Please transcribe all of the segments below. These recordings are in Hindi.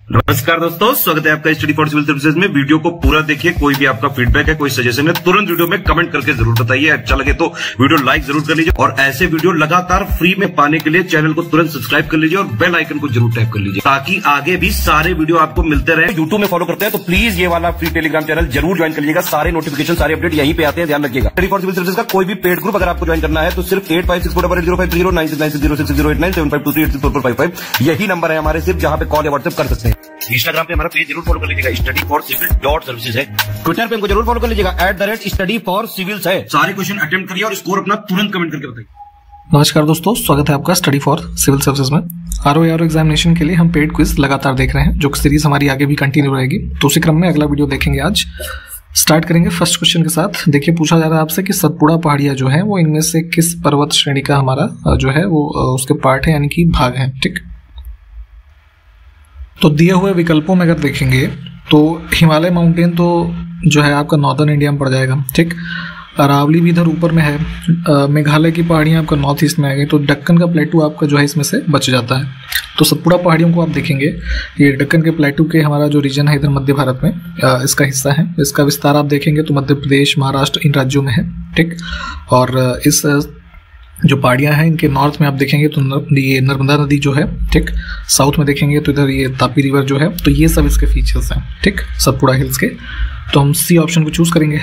नमस्कार दोस्तों, स्वागत है आपका स्टडी फॉर सिविल सर्विसेज में। वीडियो को पूरा देखिए। कोई भी आपका फीडबैक है, कोई सजेशन है, तुरंत वीडियो में कमेंट करके जरूर बताइए। अच्छा लगे तो वीडियो लाइक जरूर कर लीजिए और ऐसे वीडियो लगातार फ्री में पाने के लिए चैनल को तुरंत सब्सक्राइब कर लीजिए और बेल आइकन को जरूर टैप कर लीजिए ताकि आगे भी सारे वीडियो आपको मिलते रहे। यूट्यूब में फॉलो करते हैं तो प्लीज ये वाला फ्री टेलीग्राम चैनल जरूर ज्वाइन कर लीजिएगा। सारे नोटिफिकेशन, सारे अपडेट यहीं पे आते हैं, ध्यान रखिएगा। स्टडी फॉर सिविल सर्विसेज का कोई भी पेड ग्रुप अगर आपको ज्वाइन करना है तो सिर्फ 85648056060609697523864455 यही नंबर है हमारे, सिर्फ जहां पे कॉल या व्हाट्सएप कर सकते हैं। इंस्टाग्राम पे हमारा पेज जरूर फॉलो कर लीजिएगा, studyforcivil.services है। ट्विटर पे हमको जरूर फॉलो कर लीजिएगा, @studyforcivils है। सारे क्वेश्चन अटेम्प्ट करिए और स्कोर अपना तुरंत कमेंट करके बताइए। नमस्कार दोस्तों, स्वागत है आपका स्टडी फॉर सिविल सर्विसेज में। आरओ एग्जामिनेशन के लिए हम पेड क्विज लगातार देख रहे हैं, जो सीरीज हमारी आगे भी कंटिन्यू रहेगी। तो उसी क्रम में अगला वीडियो देखेंगे। आज स्टार्ट करेंगे फर्स्ट क्वेश्चन के साथ। देखिए, पूछा जा रहा है आपसे कि सतपुड़ा पहाड़ियां जो है वो इनमें से किस पर्वत श्रेणी का हमारा जो है वो उसके पार्ट है, यानी कि भाग है। ठीक, तो दिए हुए विकल्पों में अगर देखेंगे तो हिमालय माउंटेन तो जो है आपका नॉर्दर्न इंडिया में पड़ जाएगा। ठीक, अरावली भी इधर ऊपर में है। मेघालय की पहाड़ियाँ आपका नॉर्थ ईस्ट में आ गई, तो दक्कन का प्लेटू आपका जो है इसमें से बच जाता है। तो सतपुड़ा पहाड़ियों को आप देखेंगे, ये दक्कन के प्लेटू के हमारा जो रीजन है इधर मध्य भारत में इसका हिस्सा है। इसका विस्तार आप देखेंगे तो मध्य प्रदेश, महाराष्ट्र, इन राज्यों में है। ठीक, और इस जो पहाड़ियाँ हैं इनके नॉर्थ में आप देखेंगे तो ये नर्मदा नदी जो है, ठीक, साउथ में देखेंगे तो इधर ये तापी रिवर जो है। तो ये सब इसके फीचर्स हैं, ठीक, सतपुड़ा हिल्स के। तो हम सी ऑप्शन को चूज करेंगे।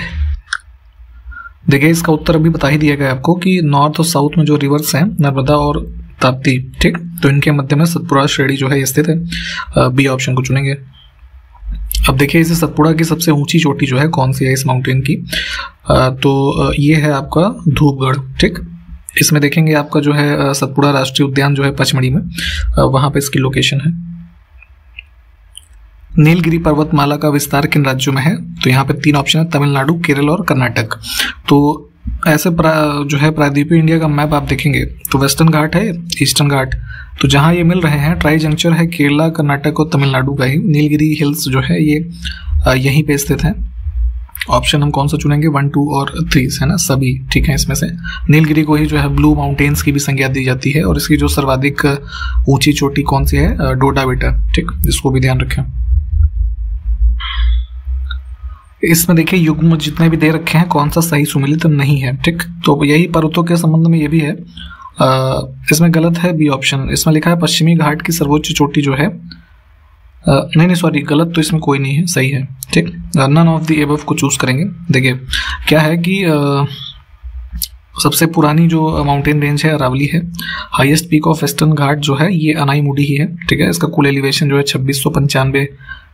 देखिए, इसका उत्तर अभी बता ही दिया गया आपको कि नॉर्थ और साउथ में जो रिवर्स हैं नर्मदा और ताप्ती, ठीक, तो इनके मध्य में सतपुड़ा श्रेणी जो है स्थित है। बी ऑप्शन को चुनेंगे। अब देखिए, इस सतपुड़ा की सबसे ऊंची चोटी जो है कौन सी है इस माउंटेन की, तो ये है आपका धूपगढ़। ठीक, इसमें देखेंगे आपका जो है सतपुड़ा राष्ट्रीय उद्यान जो है पचमढ़ी में, वहां पे इसकी लोकेशन है। नीलगिरी पर्वतमाला का विस्तार किन राज्यों में है, तो यहाँ पे 3 ऑप्शन है, तमिलनाडु, केरल और कर्नाटक। तो ऐसे जो है प्रायद्वीपीय इंडिया का मैप आप देखेंगे तो वेस्टर्न घाट है, ईस्टर्न घाट, तो जहाँ ये मिल रहे हैं ट्राई जंक्चर है केरला, कर्नाटक और तमिलनाडु का ही। नीलगिरी हिल्स जो है ये यहीं पे स्थित है। ऑप्शन हम कौन सा चुनेंगे, 1, 2 और 3 है ना, सभी ठीक है। इसमें से नीलगिरी को ही जो है ब्लू माउंटेन्स की भी संज्ञा दी जाती है और इसकी जो सर्वाधिक ऊंची चोटी कौन सी है, डोडा बेटा। ठीक, इसको भी ध्यान रखें। इसमें देखिए युग्म जितने भी दे रखे हैं कौन सा सही सुमेलित नहीं है। ठीक, तो यही पर्वतों के संबंध में ये भी है। इसमें गलत है बी ऑप्शन। इसमें लिखा है पश्चिमी घाट की सर्वोच्च चोटी जो है, नहीं सॉरी, गलत तो इसमें कोई नहीं है, सही है। ठीक, नन ऑफ द एबव को चूज करेंगे। देखिए क्या है कि सबसे पुरानी जो माउंटेन रेंज है अरावली है। हाईएस्ट पीक ऑफ वेस्टर्न घाट जो है ये अनाईमुडी ही है। ठीक है, इसका कुल एलिवेशन जो है 2695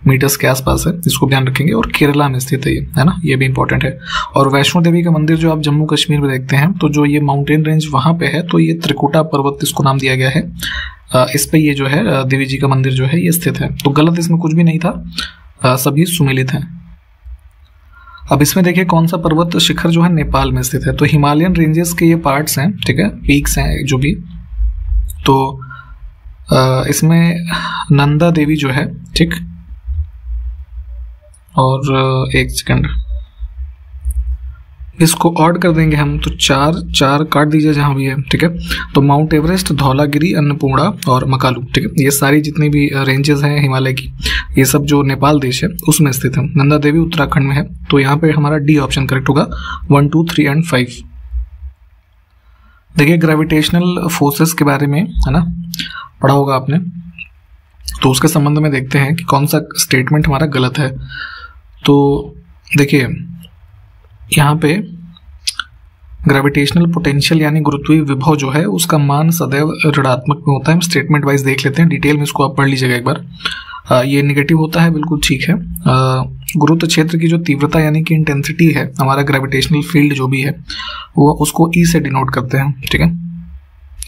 मीटर्स के आसपास है, इसको ध्यान रखेंगे। और केरला में स्थित है ये, है ना, ये भी इंपॉर्टेंट है। और वैष्णो देवी का मंदिर जो आप जम्मू कश्मीर में देखते हैं, तो जो ये माउंटेन रेंज वहां पे है, तो ये त्रिकुटा पर्वत इसको नाम दिया गया है। इस पे ये जो है देवी जी का मंदिर जो है ये स्थित है। तो गलत इसमें कुछ भी नहीं था, सभी सुमेलित हैं। अब इसमें देखिए कौन सा पर्वत शिखर जो है नेपाल में स्थित है, तो हिमालयन रेंजेस के ये पार्ट्स हैं, ठीक है, पीक्स हैं जो भी। तो इसमें नंदा देवी जो है, ठीक, और एक सेकंड, इसको ऑड कर देंगे हम, तो 4 काट दीजिए जहां भी है। ठीक है, तो माउंट एवरेस्ट, धौलागिरी, अन्नपूर्णा और मकालू, ठीक है, ये सारी जितनी भी रेंजेस हैं हिमालय की, ये सब जो नेपाल देश है उसमें स्थित है। नंदा देवी उत्तराखंड में है। तो यहाँ पे हमारा डी ऑप्शन करेक्ट होगा, 1, 2, 3 एंड 5। देखिए ग्रेविटेशनल फोर्सेस के बारे में, है ना, पढ़ा होगा आपने, तो उसके संबंध में देखते हैं कि कौन सा स्टेटमेंट हमारा गलत है। तो देखिए यहाँ पे ग्रेविटेशनल पोटेंशियल यानी गुरुत्वीय विभव जो है उसका मान सदैव ऋणात्मक में होता है। हम स्टेटमेंट वाइज देख लेते हैं, डिटेल में इसको आप पढ़ लीजिएगा एक बार। ये नेगेटिव होता है, बिल्कुल ठीक है। गुरुत्व क्षेत्र की जो तीव्रता यानी कि इंटेंसिटी है, हमारा ग्रेविटेशनल फील्ड जो भी है वो उसको ई से डिनोट करते हैं। ठीक है,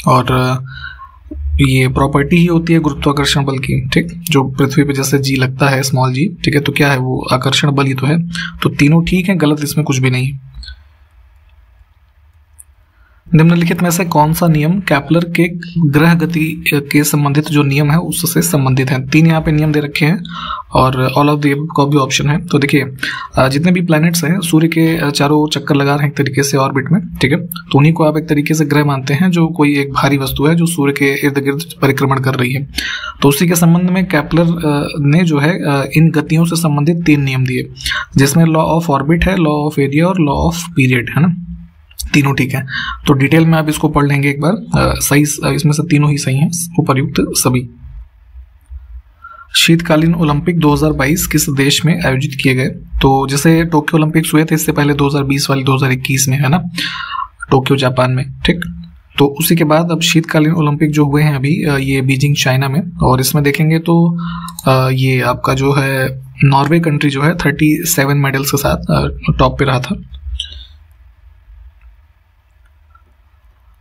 और ये प्रॉपर्टी ही होती है गुरुत्वाकर्षण बल की। ठीक, जो पृथ्वी पे जैसे जी लगता है, स्मॉल जी, ठीक है, तो क्या है वो आकर्षण बल ही तो है। तो तीनों ठीक है, गलत इसमें कुछ भी नहीं। निम्नलिखित में से कौन सा नियम कैपलर के ग्रह गति के संबंधित जो नियम है उससे संबंधित है? 3 यहाँ पे नियम दे रखे हैं और ऑल ऑफ द का भी ऑप्शन है। तो देखिए जितने भी प्लैनेट्स हैं सूर्य के चारों चक्कर लगा रहे हैं एक तरीके से ऑर्बिट में, ठीक है, तो उन्हीं को आप एक तरीके से ग्रह मानते हैं, जो कोई एक भारी वस्तु है जो सूर्य के इर्द गिर्द परिक्रमण कर रही है। तो उसी के संबंध में कैपलर ने जो है इन गतियों से संबंधित 3 नियम दिए, जिसमें लॉ ऑफ ऑर्बिट है, लॉ ऑफ एरिया और लॉ ऑफ पीरियड, है ना, तीनों ठीक है। तो डिटेल में आप इसको पढ़ लेंगे एक बार, सही इसमें से तीनों ही सही हैं, उपर्युक्त सभी। शीतकालीन ओलंपिक 2022 किस देश में आयोजित किए गए? तो जैसे टोक्यो ओलंपिक्स हुए थे इससे पहले 2020 वाले 2021 में, है ना, टोक्यो जापान में, ठीक। तो उसी के बाद अब शीतकालीन ओलंपिक जो हुए हैं अभी ये बीजिंग चाइना में, और इसमें देखेंगे तो ये आपका जो है नॉर्वे कंट्री जो है 37 मेडल्स के साथ टॉप पे रहा था।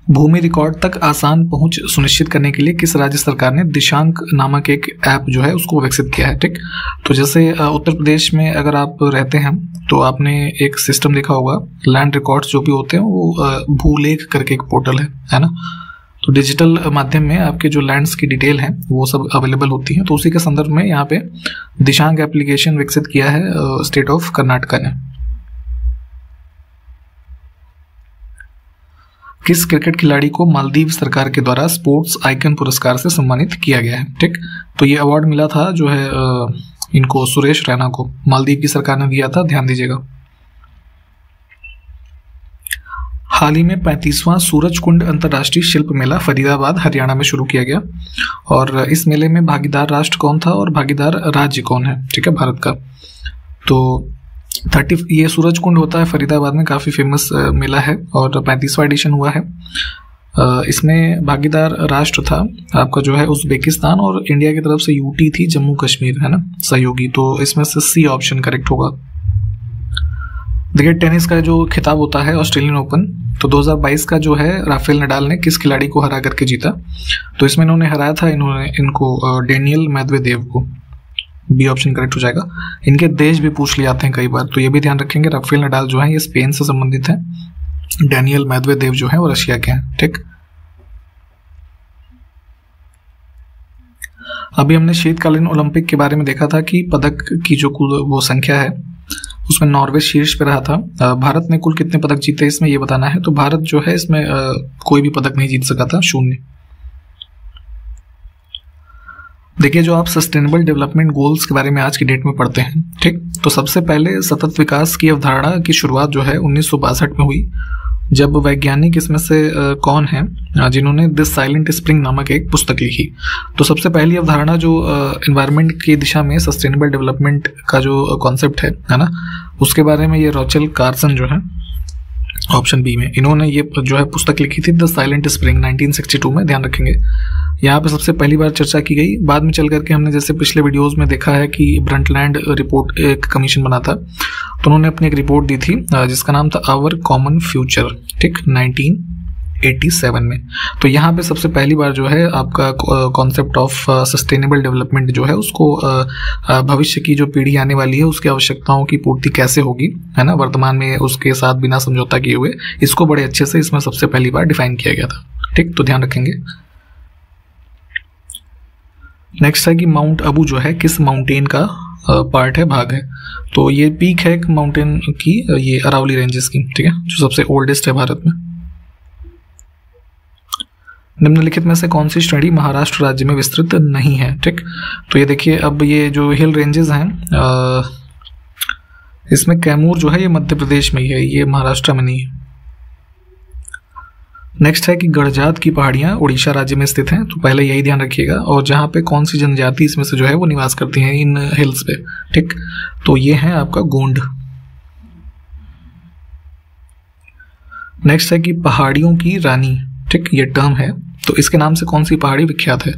भूमि रिकॉर्ड तक आसान पहुंच सुनिश्चित करने के लिए किस राज्य सरकार ने दिशांक नामक एक ऐप जो है उसको विकसित किया है, ठीक। तो जैसे उत्तर प्रदेश में अगर आप रहते हैं तो आपने एक सिस्टम देखा होगा, लैंड रिकॉर्ड्स जो भी होते हैं वो भूलेख करके एक पोर्टल है ना, तो डिजिटल माध्यम में आपके जो लैंड्स की डिटेल है वो सब अवेलेबल होती है। तो उसी के संदर्भ में यहाँ पे दिशांक एप्लीकेशन विकसित किया है स्टेट ऑफ कर्नाटका ने। किस क्रिकेट खिलाड़ी को मालदीव सरकार के द्वारा स्पोर्ट्स आइकन पुरस्कार से सम्मानित किया गया है, ठीक। तो ये अवार्ड मिला था जो है इनको सुरेश रैना को, मालदीव की सरकार ने दिया था, ध्यान दीजिएगा। हाल ही में 35वां सूरजकुंड अंतर्राष्ट्रीय शिल्प मेला फरीदाबाद हरियाणा में शुरू किया गया, और इस मेले में भागीदार राष्ट्र कौन था और भागीदार राज्य कौन है, ठीक है, भारत का। तो ये सूरजकुंड होता है फरीदाबाद में, काफ़ी फेमस मेला है और 35वां एडिशन हुआ है। इसमें भागीदार राष्ट्र था आपका जो है उज़्बेकिस्तान, और इंडिया की तरफ से यूटी थी जम्मू कश्मीर, है ना, सहयोगी। तो इसमें से सी ऑप्शन करेक्ट होगा। देखिए टेनिस का जो खिताब होता है ऑस्ट्रेलियन ओपन, तो 2022 का जो है राफेल नडाल ने किस खिलाड़ी को हरा करके जीता? तो इसमें इन्होंने हराया था इनको डेनियल मेदवेदेव को, बी ऑप्शन करेक्ट हो जाएगा। इनके देश भी पूछ लिए जाते हैं कई बार, तो ये भी ध्यान रखेंगे। राफेल नडाल जो है ये स्पेन से संबंधित है, डेनियल मेदवेदेव जो है वो रशिया के हैं, ठीक। अभी हमने शीतकालीन ओलंपिक के बारे में देखा था कि पदक की जो कुल वो संख्या है उसमें नॉर्वे शीर्ष पे रहा था। भारत ने कुल कितने पदक जीते इसमें ये बताना है। तो भारत जो है इसमें कोई भी पदक नहीं जीत सका था, 0। देखिए जो आप सस्टेनेबल डेवलपमेंट गोल्स के बारे में आज की डेट में पढ़ते हैं, ठीक, तो सबसे पहले सतत विकास की अवधारणा की शुरुआत जो है 1962 में हुई, जब वैज्ञानिक इसमें से कौन है जिन्होंने दिस साइलेंट स्प्रिंग नामक एक पुस्तक लिखी। तो सबसे पहली अवधारणा जो एनवायरनमेंट की दिशा में सस्टेनेबल डेवलपमेंट का जो कॉन्सेप्ट है ना, उसके बारे में ये रॉचेल कार्सन जो है ऑप्शन बी में, इन्होंने ये जो है पुस्तक लिखी थी द साइलेंट स्प्रिंग 1962 में, ध्यान रखेंगे। यहाँ पे सबसे पहली बार चर्चा की गई। बाद में चल करके हमने जैसे पिछले वीडियोस में देखा है कि ब्रंटलैंड रिपोर्ट एक कमीशन बना था, तो उन्होंने अपनी एक रिपोर्ट दी थी जिसका नाम था आवर कॉमन फ्यूचर, ठीक, 1987 में। तो यहाँ पे सबसे पहली बार जो है आपका कॉन्सेप्ट ऑफ सस्टेनेबल डेवलपमेंट जो है उसको भविष्य की जो पीढ़ी आने वाली है उसकी आवश्यकताओं की पूर्ति कैसे होगी, है ना, वर्तमान में उसके साथ बिना समझौता किए हुए, इसको बड़े अच्छे से इसमें सबसे पहली बार डिफाइन किया गया था, ठीक। तो ध्यान रखेंगे। नेक्स्ट है कि माउंट अबू जो है किस माउंटेन का पार्ट है, भाग है। तो ये पीक है एक माउंटेन की, ये अरावली रेंजेस की, ठीक है, जो सबसे ओल्डेस्ट है भारत में। निम्नलिखित में से कौन सी श्रेणी महाराष्ट्र राज्य में विस्तृत नहीं है, ठीक। तो ये देखिए अब ये जो हिल रेंजेस हैं इसमें कैमूर जो है ये मध्य प्रदेश में ही है, ये महाराष्ट्र में नहीं है। नेक्स्ट है कि गढ़जात की पहाड़ियां उड़ीसा राज्य में स्थित हैं, तो पहले यही ध्यान रखिएगा। और जहां पे कौन सी जनजाति इसमें से जो है वो निवास करती हैं इन हिल्स पे, ठीक, तो ये है आपका गोंड। नेक्स्ट है कि पहाड़ियों की रानी, ठीक, ये टर्म है, तो इसके नाम से कौन सी पहाड़ी विख्यात है?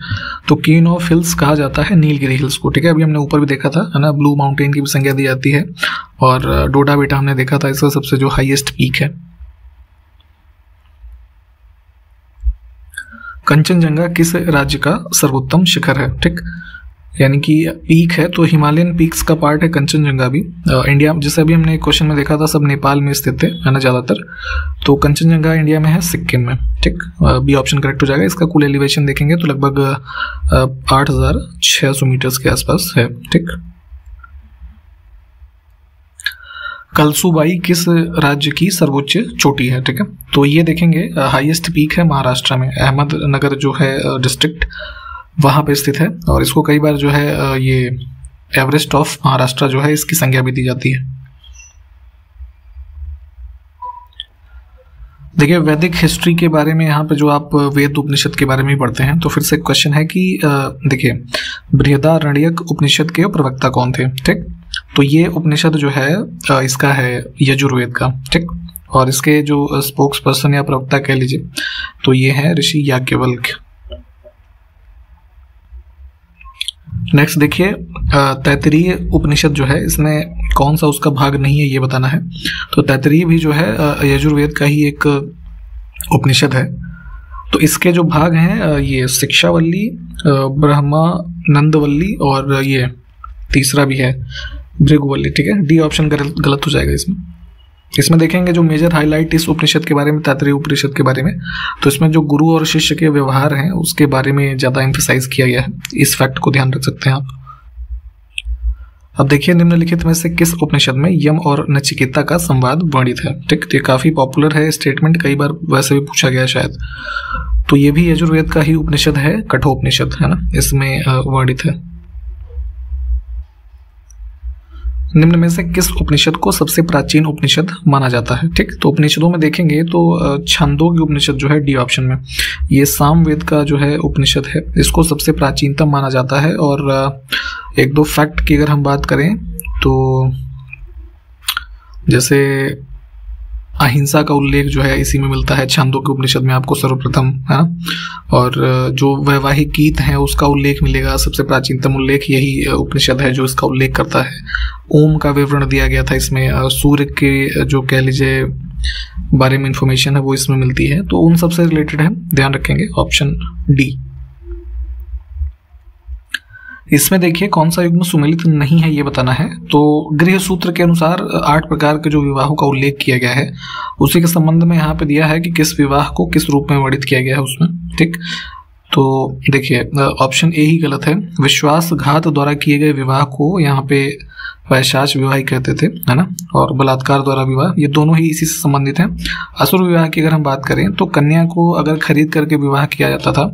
तो क्वीन ऑफ हिल्स कहा जाता है नीलगिरी हिल्स को, ठीक है, अभी हमने ऊपर भी देखा था, है ना, ब्लू माउंटेन की भी संज्ञा दी जाती है, और डोडा बेटा हमने देखा था, इसका सबसे जो हाईएस्ट पीक है। कंचनजंगा किस राज्य का सर्वोत्तम शिखर है, ठीक, यानी कि पीक है, तो हिमालयन पीक्स का पार्ट है कंचनजंगा भी। इंडिया, जैसे अभी हमने क्वेश्चन में देखा था, सब नेपाल में स्थित है ना ज़्यादातर। तो कंचनजंगा इंडिया में है, सिक्किम में। ठीक, बी ऑप्शन करेक्ट हो जाएगा। इसका कुल एलिवेशन देखेंगे तो लगभग 8600 मीटर्स के आसपास है। ठीक, कलसूबाई किस राज्य की सर्वोच्च चोटी है? ठीक है, तो ये देखेंगे हाईएस्ट पीक है महाराष्ट्र में, अहमदनगर जो है डिस्ट्रिक्ट, वहाँ पे स्थित है। और इसको कई बार जो है ये एवरेस्ट ऑफ महाराष्ट्र जो है इसकी संज्ञा भी दी जाती है। देखिए, वैदिक हिस्ट्री के बारे में यहाँ पे जो आप वेद उपनिषद के बारे में पढ़ते हैं, तो फिर से क्वेश्चन है कि देखिए, बृहदारण्यक उपनिषद के प्रवक्ता कौन थे? ठीक, तो ये उपनिषद जो है इसका है यजुर्वेद का। ठीक, और इसके जो स्पोक्स पर्सन या प्रवक्ता कह लीजिए तो ये है ऋषि याज्ञवल्क्य। नेक्स्ट देखिए, तैत्तिरीय उपनिषद जो है, इसमें कौन सा उसका भाग नहीं है ये बताना है। तो तैत्तिरीय भी जो है यजुर्वेद का ही एक उपनिषद है। तो इसके जो भाग हैं ये शिक्षावल्ली, ब्रह्मानंदवल्ली और ये तीसरा भी है भृगुवल्ली। ठीक है, डी ऑप्शन गलत हो जाएगा इसमें देखेंगे जो मेजर हाईलाइट इस उपनिषद के बारे में, तैत्तिरीय उपनिषद के बारे में, तो इसमें जो गुरु और शिष्य के व्यवहार हैं उसके बारे में ज़्यादा एम्फेसाइज किया गया है। इस फैक्ट को ध्यान रख सकते हैं आप। अब देखिए, निम्नलिखित में से किस उपनिषद में यम और नचिकेता का संवाद वर्णित है? ठीक, ये काफ़ी पॉपुलर है स्टेटमेंट, कई बार वैसे भी पूछा गया शायद। तो ये भी यजुर्वेद का ही उपनिषद है, कठोपनिषद है ना, इसमें वर्णित है। निम्न में से किस उपनिषद को सबसे प्राचीन उपनिषद माना जाता है? ठीक, तो उपनिषदों में देखेंगे तो छांदोग्य उपनिषद जो है डी ऑप्शन में, ये सामवेद का जो है उपनिषद है, इसको सबसे प्राचीनतम माना जाता है। और एक दो फैक्ट की अगर हम बात करें तो जैसे अहिंसा का उल्लेख जो है इसी में मिलता है, छांदोग्य उपनिषद में आपको सर्वप्रथम, है ना। और जो वैवाहिक गीत हैं उसका उल्लेख मिलेगा, सबसे प्राचीनतम उल्लेख यही उपनिषद है जो इसका उल्लेख करता है। ओम का विवरण दिया गया था इसमें, सूर्य के जो कह लीजिए बारे में इंफॉर्मेशन है वो इसमें मिलती है। तो उन सबसे रिलेटेड है, ध्यान रखेंगे ऑप्शन डी। इसमें देखिए कौन सा युग्म सुमेलित नहीं है ये बताना है। तो गृह सूत्र के अनुसार 8 प्रकार के जो विवाहों का उल्लेख किया गया है उसी के संबंध में यहाँ पे दिया है कि किस विवाह को किस रूप में वर्णित किया गया है उसमें। ठीक, तो देखिए ऑप्शन ए ही गलत है। विश्वासघात द्वारा किए गए विवाह को यहाँ पे वैशाच विवाह कहते थे, है ना। और बलात्कार द्वारा विवाह, ये दोनों ही इसी से संबंधित हैं। असुर विवाह की अगर हम बात करें तो कन्या को अगर खरीद करके विवाह किया जाता था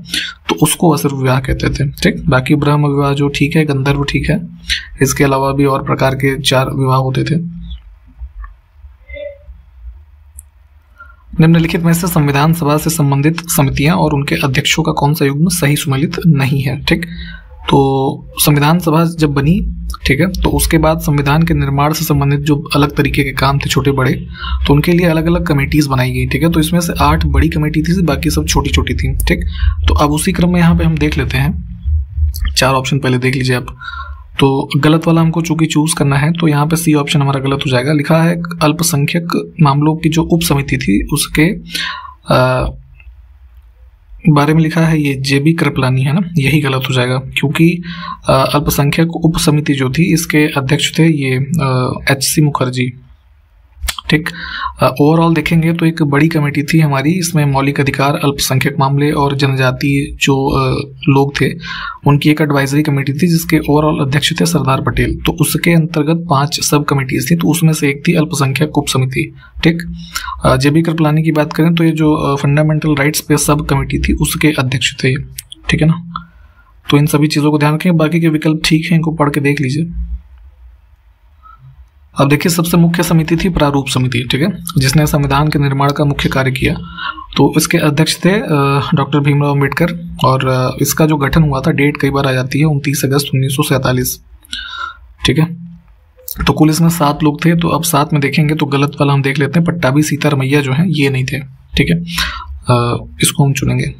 तो उसको असुर विवाह कहते थे। ठीक, बाकी ब्रह्म विवाह जो ठीक है, गंधर्व ठीक है, इसके अलावा भी और प्रकार के 4 विवाह होते थे। निम्नलिखित में से संविधान सभा से संबंधित समितियां और उनके अध्यक्षों का कौन सा युग्म सही सुमेलित नहीं है? ठीक, तो संविधान सभा जब बनी, ठीक है, तो उसके बाद संविधान के निर्माण से संबंधित जो अलग तरीके के काम थे छोटे बड़े, तो उनके लिए अलग अलग कमेटीज बनाई गई। ठीक है, तो इसमें से 8 बड़ी कमेटी थी, बाकी सब छोटी छोटी थी। ठीक, तो अब उसी क्रम में यहाँ पे हम देख लेते हैं 4 ऑप्शन पहले देख लीजिए आप। तो गलत वाला हमको चूंकि चूज करना है तो यहाँ पे सी ऑप्शन हमारा गलत हो जाएगा। लिखा है अल्पसंख्यक मामलों की जो उप समिति थी उसके बारे में लिखा है ये जेबी कृपलानी, है ना, यही गलत हो जाएगा क्योंकि अल्पसंख्यक उप समिति जो थी इसके अध्यक्ष थे ये HC मुखर्जी। ठीक, ओवरऑल देखेंगे तो एक बड़ी कमेटी थी हमारी, इसमें मौलिक अधिकार, अल्पसंख्यक मामले और जनजाति जो लोग थे उनकी एक एडवाइजरी कमेटी थी जिसके ओवरऑल अध्यक्ष थे सरदार पटेल। तो उसके अंतर्गत 5 सब कमेटीज थी, तो उसमें से एक थी अल्पसंख्यक उप समिति। ठीक, जेबी कृपलानी की बात करें तो ये जो फंडामेंटल राइट्स पे सब कमेटी थी उसके अध्यक्ष थे। ठीक है ना, तो इन सभी चीज़ों को ध्यान रखें। बाकी के विकल्प ठीक है, इनको पढ़ के देख लीजिए। अब देखिए सबसे मुख्य समिति थी प्रारूप समिति, ठीक है, जिसने संविधान के निर्माण का मुख्य कार्य किया। तो इसके अध्यक्ष थे डॉक्टर भीमराव अम्बेडकर और इसका जो गठन हुआ था, डेट कई बार आ जाती है 29 अगस्त 1947। ठीक है, तो कुल इसमें 7 लोग थे। तो अब 7 में देखेंगे तो गलत वाला हम देख लेते हैं, पट्टाभी सीतारमैया जो है ये नहीं थे। ठीक है, इसको हम चुनेंगे।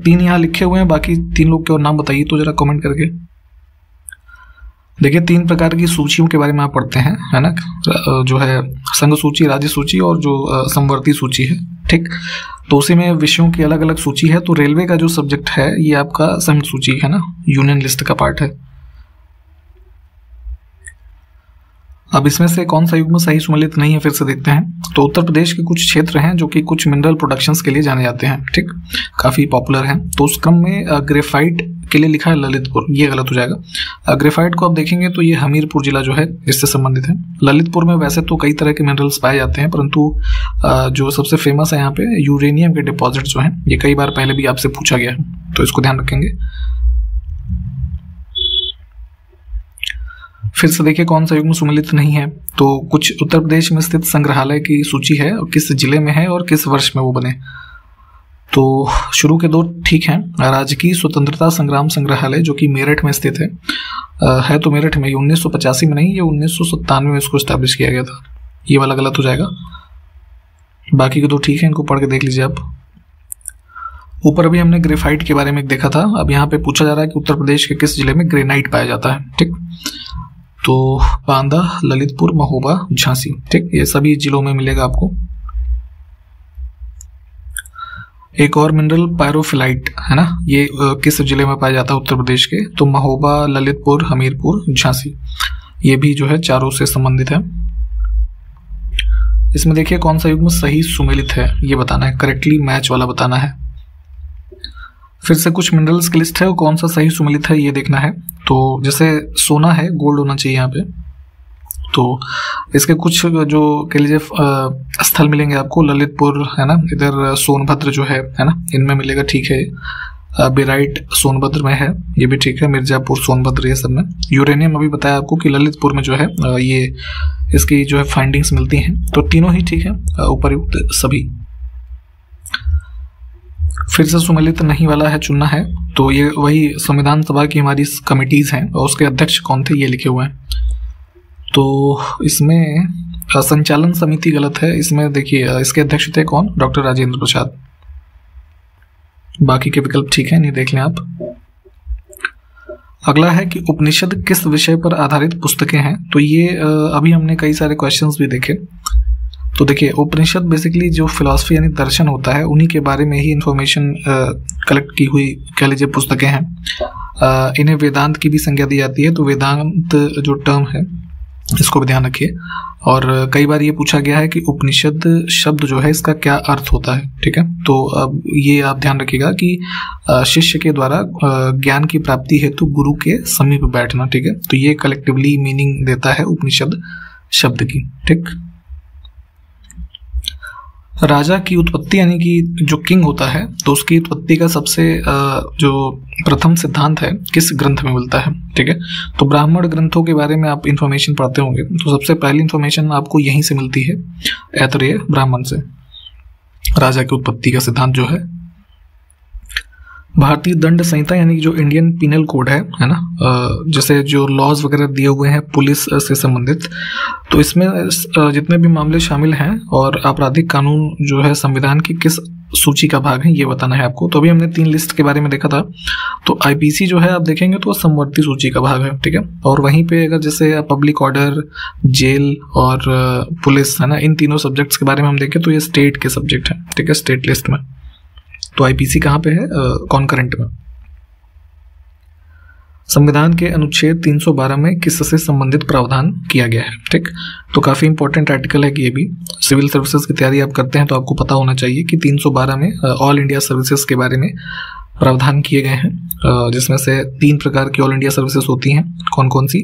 3 यहाँ लिखे हुए हैं, बाकी 3 लोग के और नाम बताइए तो जरा कमेंट करके। देखिए 3 प्रकार की सूचियों के बारे में आप पढ़ते हैं, है ना, जो है संघ सूची, राज्य सूची और जो समवर्ती सूची है। ठीक, तो उसी में विषयों की अलग अलग सूची है। तो रेलवे का जो सब्जेक्ट है ये आपका संघ सूची है ना, यूनियन लिस्ट का पार्ट है। अब इसमें से कौन सा युग्म सही सुमेलित नहीं है फिर से देखते हैं। तो उत्तर प्रदेश के कुछ क्षेत्र हैं जो कि कुछ मिनरल प्रोडक्शंस के लिए जाने जाते हैं, ठीक, काफ़ी पॉपुलर हैं। तो उस क्रम में ग्रेफाइट के लिए लिखा है ललितपुर, ये गलत हो जाएगा। ग्रेफाइट को आप देखेंगे तो ये हमीरपुर जिला जो है इससे संबंधित है। ललितपुर में वैसे तो कई तरह के मिनरल्स पाए जाते हैं, परंतु जो सबसे फेमस है यहाँ पे यूरेनियम के डिपॉजिट जो हैं, ये कई बार पहले भी आपसे पूछा गया है, तो इसको ध्यान रखेंगे। फिर से देखिए कौन सा युग्म सुमेलित नहीं है। तो कुछ उत्तर प्रदेश में स्थित संग्रहालय की सूची है और किस जिले में है और किस वर्ष में वो बने। तो शुरू के दो ठीक हैं। राजकीय स्वतंत्रता संग्राम संग्रहालय जो कि मेरठ में स्थित है तो मेरठ में, ये 1985 में नहीं, ये 1997 में इसको स्टैब्लिश किया गया था। ये वाला गलत हो जाएगा। बाकी के दो ठीक हैं, इनको पढ़ के देख लीजिए आप। ऊपर अभी हमने ग्रेफाइट के बारे में देखा था, अब यहाँ पे पूछा जा रहा है कि उत्तर प्रदेश के किस जिले में ग्रेनाइट पाया जाता है, ठीक। तो बांदा, ललितपुर, महोबा, झांसी, ठीक, ये सभी जिलों में मिलेगा आपको। एक और मिनरल पायरोफिलाइट है ना, ये किस जिले में पाया जाता है उत्तर प्रदेश के, तो महोबा, ललितपुर, हमीरपुर, झांसी, ये भी जो है चारों से संबंधित है। इसमें देखिए कौन सा युग्म सही सुमेलित है ये बताना है, करेक्टली मैच वाला बताना है। फिर से कुछ मिनरल्स की लिस्ट है, कौन सा सही सुमेलित है ये देखना है। तो जैसे सोना है, गोल्ड होना चाहिए यहाँ पे। तो इसके कुछ जो कह लीजिए स्थल मिलेंगे आपको, ललितपुर है ना, इधर सोनभद्र जो है ना, इनमें मिलेगा, ठीक है। बेराइट सोनभद्र में है, ये भी ठीक है। मिर्जापुर, सोनभद्र, ये सब में। यूरेनियम अभी बताया आपको कि ललितपुर में जो है ये इसकी जो है फाइंडिंग्स मिलती हैं, तो तीनों ही ठीक है, उपयुक्त सभी। फिर से सुमेलित नहीं वाला है चुनना है, तो ये वही संविधान सभा की हमारी कमिटीज हैं और उसके अध्यक्ष कौन थे ये लिखे हुए हैं। तो इसमें संचालन समिति गलत है, इसमें देखिए इसके अध्यक्ष थे कौन, डॉक्टर राजेंद्र प्रसाद। बाकी के विकल्प ठीक है, नहीं देख लें आप। अगला है कि उपनिषद किस विषय पर आधारित पुस्तकें हैं। तो ये अभी हमने कई सारे क्वेश्चंस भी देखे। तो देखिए उपनिषद बेसिकली जो फिलॉसफी यानी दर्शन होता है, उन्हीं के बारे में ही इंफॉर्मेशन कलेक्ट की हुई कह लीजिए पुस्तकें हैं। इन्हें वेदांत की भी संज्ञा दी जाती है, तो वेदांत जो टर्म है इसको भी ध्यान रखिए। और कई बार ये पूछा गया है कि उपनिषद शब्द जो है इसका क्या अर्थ होता है, ठीक है। तो अब ये आप ध्यान रखिएगा कि शिष्य के द्वारा ज्ञान की प्राप्ति हेतु गुरु के समीप बैठना, ठीक है। तो ये कलेक्टिवली मीनिंग देता है उपनिषद शब्द की, ठीक। राजा की उत्पत्ति यानी कि जो किंग होता है, तो उसकी उत्पत्ति का सबसे जो प्रथम सिद्धांत है किस ग्रंथ में मिलता है, ठीक है। तो ब्राह्मण ग्रंथों के बारे में आप इंफॉर्मेशन पढ़ते होंगे, तो सबसे पहली इंफॉर्मेशन आपको यहीं से मिलती है, ऐतरेय ब्राह्मण से, राजा की उत्पत्ति का सिद्धांत जो है। भारतीय दंड संहिता यानी कि जो इंडियन पिनल कोड है ना, जैसे जो लॉज वगैरह दिए हुए हैं पुलिस से संबंधित, तो इसमें जितने भी मामले शामिल हैं और आपराधिक कानून जो है संविधान की किस सूची का भाग है ये बताना है आपको। तो अभी हमने 3 लिस्ट के बारे में देखा था। तो आईपीसी जो है आप देखेंगे तो समवर्ती सूची का भाग है, ठीक है। और वहीं पे अगर जैसे पब्लिक ऑर्डर, जेल और पुलिस है ना, इन तीनों सब्जेक्ट्स के बारे में हम देखें तो ये स्टेट के सब्जेक्ट हैं, ठीक है, स्टेट लिस्ट में। तो आईपीसी कहाँ पे है, कॉन्करेंट में। संविधान के अनुच्छेद 312 में किससे संबंधित प्रावधान किया गया है, ठीक। तो काफी इंपॉर्टेंट आर्टिकल है कि ये भी सिविल सर्विसेज की तैयारी आप करते हैं तो आपको पता होना चाहिए कि 312 में ऑल इंडिया सर्विसेज के बारे में प्रावधान किए गए हैं, जिसमें से 3 प्रकार की ऑल इंडिया सर्विसेज होती हैं। कौन कौन सी,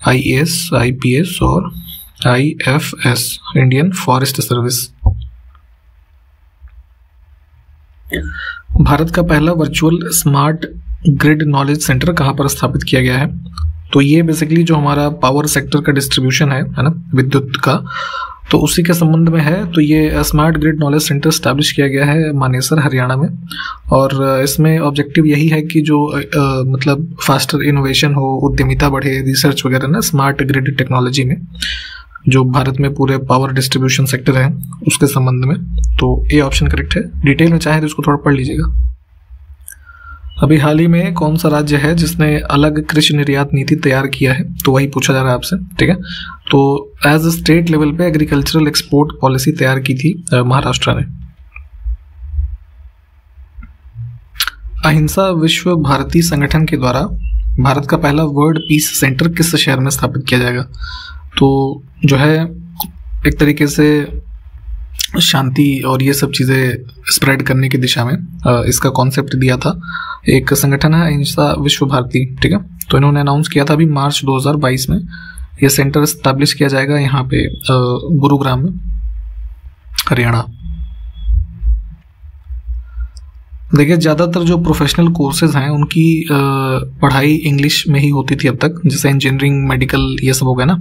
IAS, IPS और IFS, Indian forest service. Bharat का पहला virtual smart grid knowledge centre कहाँ पर स्थापित किया गया है। तो ये बेसिकली जो हमारा पावर सेक्टर का डिस्ट्रीब्यूशन है ना, विद्युत का, तो उसी के संबंध में है। तो ये smart grid knowledge centre establish किया गया है मानेसर, हरियाणा में। और इसमें ऑब्जेक्टिव यही है कि जो मतलब फास्टर इनोवेशन हो, उद्यमिता बढ़े, रिसर्च वगैरह ना स्मार्ट ग्रिड टेक्नोलॉजी में, जो भारत में पूरे पावर डिस्ट्रीब्यूशन सेक्टर है उसके संबंध में। तो ये ऑप्शन करेक्ट है। डिटेल में चाहे तो इसको थोड़ा पढ़ लीजिएगा। अभी हाल ही में कौन सा राज्य है जिसने अलग कृषि निर्यात नीति तैयार किया है, तो वही पूछा जा रहा है आपसे, ठीक है। तो एज स्टेट लेवल पे एग्रीकल्चरल एक्सपोर्ट पॉलिसी तैयार की थी महाराष्ट्र ने। अहिंसा विश्व भारती संगठन के द्वारा भारत का पहला वर्ल्ड पीस सेंटर किस शहर में स्थापित किया जाएगा। तो जो है एक तरीके से शांति और ये सब चीज़ें स्प्रेड करने की दिशा में इसका कॉन्सेप्ट दिया था एक संगठन है अहिंसा विश्व भारती, ठीक है। तो इन्होंने अनाउंस किया था अभी मार्च 2022 में ये सेंटर एस्टैब्लिश किया जाएगा यहाँ पे गुरुग्राम में, हरियाणा। देखिए ज़्यादातर जो प्रोफेशनल कोर्सेज हैं उनकी पढ़ाई इंग्लिश में ही होती थी अब तक, जैसे इंजीनियरिंग, मेडिकल, ये सब हो गया ना।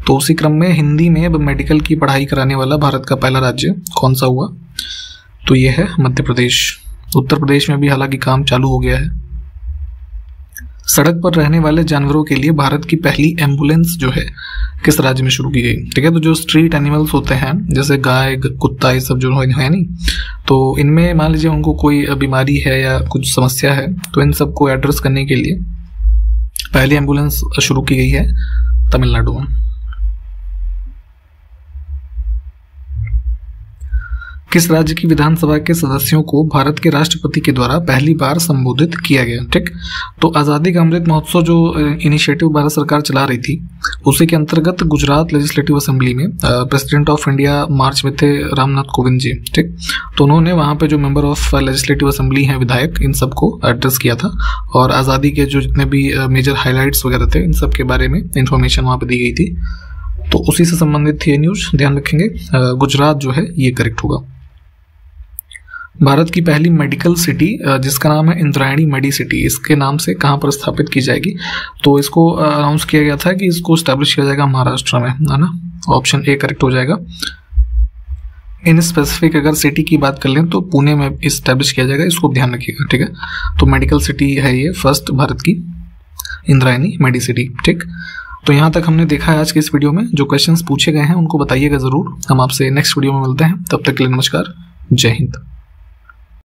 तो उसी क्रम में हिंदी में अब मेडिकल की पढ़ाई कराने वाला भारत का पहला राज्य कौन सा हुआ, तो ये है मध्य प्रदेश। उत्तर प्रदेश में भी हालांकि काम चालू हो गया है। सड़क पर रहने वाले जानवरों के लिए भारत की पहली एम्बुलेंस जो है किस राज्य में शुरू की गई, ठीक है। तो जो स्ट्रीट एनिमल्स होते हैं जैसे गाय, कुत्ता, ये सब जो है नहीं, तो इनमें मान लीजिए उनको कोई बीमारी है या कुछ समस्या है, तो इन सबको एड्रेस करने के लिए पहली एम्बुलेंस शुरू की गई है तमिलनाडु में। किस राज्य की विधानसभा के सदस्यों को भारत के राष्ट्रपति के द्वारा पहली बार संबोधित किया गया, ठीक। तो आज़ादी का अमृत महोत्सव जो इनिशिएटिव भारत सरकार चला रही थी उसी के अंतर्गत गुजरात लेजिस्लेटिव असेंबली में प्रेसिडेंट ऑफ इंडिया मार्च में थे रामनाथ कोविंद जी, ठीक। तो उन्होंने वहाँ पे जो मेंबर ऑफ लेजिस्लेटिव असेंबली हैं, विधायक, इन सबको एड्रेस किया था और आज़ादी के जो जितने भी मेजर हाईलाइट्स वगैरह थे इन सब के बारे में इंफॉर्मेशन वहाँ पर दी गई थी। तो उसी से संबंधित थी ये न्यूज़, ध्यान रखेंगे। गुजरात जो है ये करेक्ट होगा। भारत की पहली मेडिकल सिटी जिसका नाम है इंद्रायणी मेडी सिटी, इसके नाम से कहाँ पर स्थापित की जाएगी, तो इसको अनाउंस किया गया था कि इसको स्टैब्लिश किया जाएगा महाराष्ट्र में, है ना। ऑप्शन ए करेक्ट हो जाएगा। इन स्पेसिफिक अगर सिटी की बात कर लें तो पुणे में स्टैब्लिश किया जाएगा, इसको ध्यान रखिएगा, ठीक है। तो मेडिकल सिटी है ये फर्स्ट भारत की, इंद्रायणी मेडी सिटी, ठीक। तो यहाँ तक हमने देखा है आज के इस वीडियो में। जो क्वेश्चंस पूछे गए हैं उनको बताइएगा ज़रूर। हम आपसे नेक्स्ट वीडियो में मिलते हैं, तब तक के लिए नमस्कार, जय हिंद।